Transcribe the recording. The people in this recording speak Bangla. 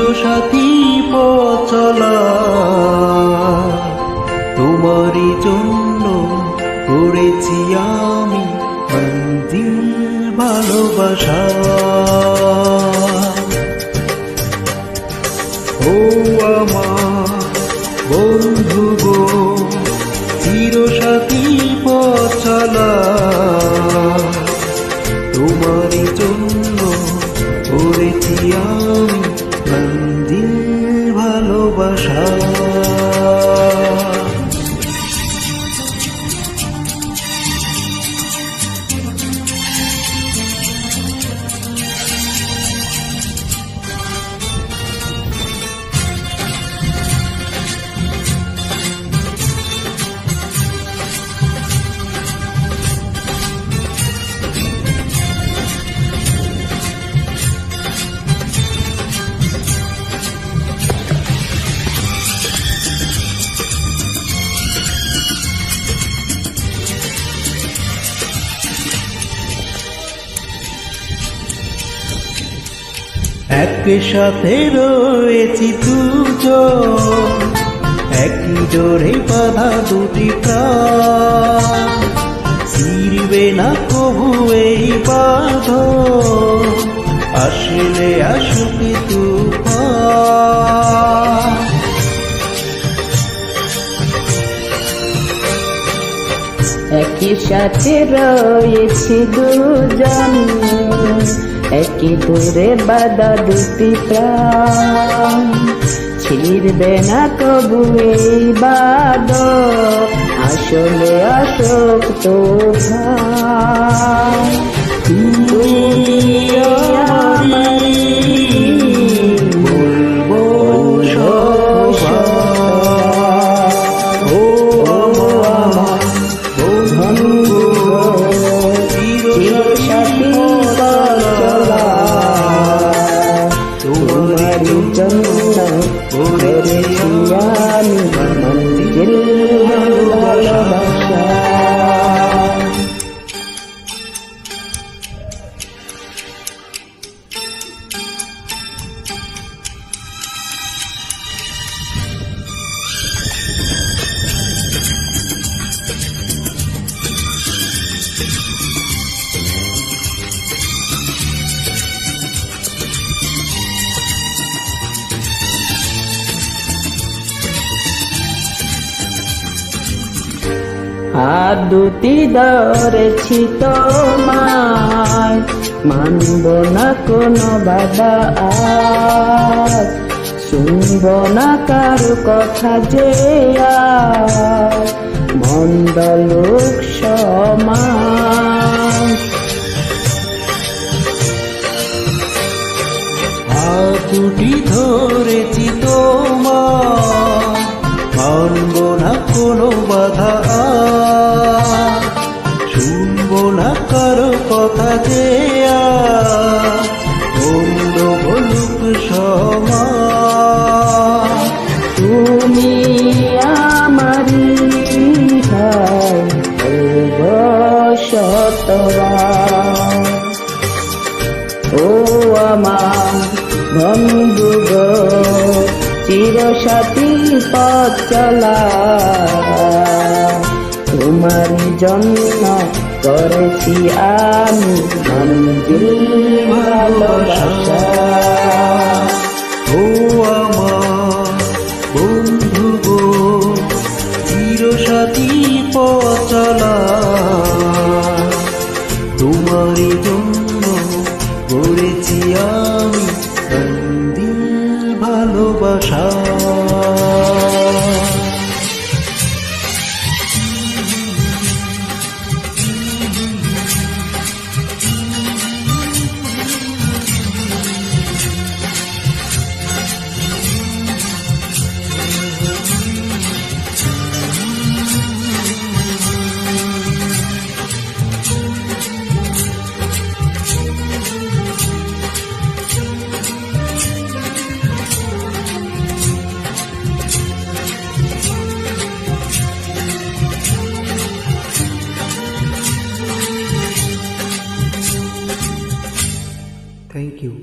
চিরসাথী পথ চলা তোমারই জন্য করেছি আমি মঞ্জিল ভালোবাসা। ও আমার বন্ধু গো, চিরসাথী পথ চলা তোমারই জন্য করেছি আমি মঞ্জিল ভালোবাসা। একসাথে রয়েছি দুজন, একই ডোরে বাঁধা দুটি প্রাণ, ছিড়বে না কবু এই বাঁধন, আসলে আসুক তুফান। একই সাথে রয়েছি দুজন, একই দূরে বাঁধা দুটি প্রাণ, ছিড়বে না কবু এই বাঁধন, আসলে আসুক তুফান। তুই আমারই বলবো সবাই, ও আমার বন্ধু চিরসাথী পথ চলা তোমারই জন্য করেছি আমি মঞ্জিল ভালোবাসা। হাত দুটি ধরেছি তোমায়, মানব না কোনো বাধা আজ, শুনব না কারো কথা যে আজ মন্দ লোক সমাজ। হাত দুটি ধরেছি তোমার, মানব না কোনো বাধা, শুনবো না কারো কথা যে বন্ধ বলুক সমাজ। তুমি আমারি শতবার, ও আমার বন্ধু গো, চিরসাথী পথ চলা তোমার জন্য করেছি আমি মঞ্জিল ভালোবাসা। ও আমার বন্ধু গো, চিরসাথী পথ চলা তোমারই জন্য করেছি আমি মঞ্জিল ভালোবাসা। Thank you.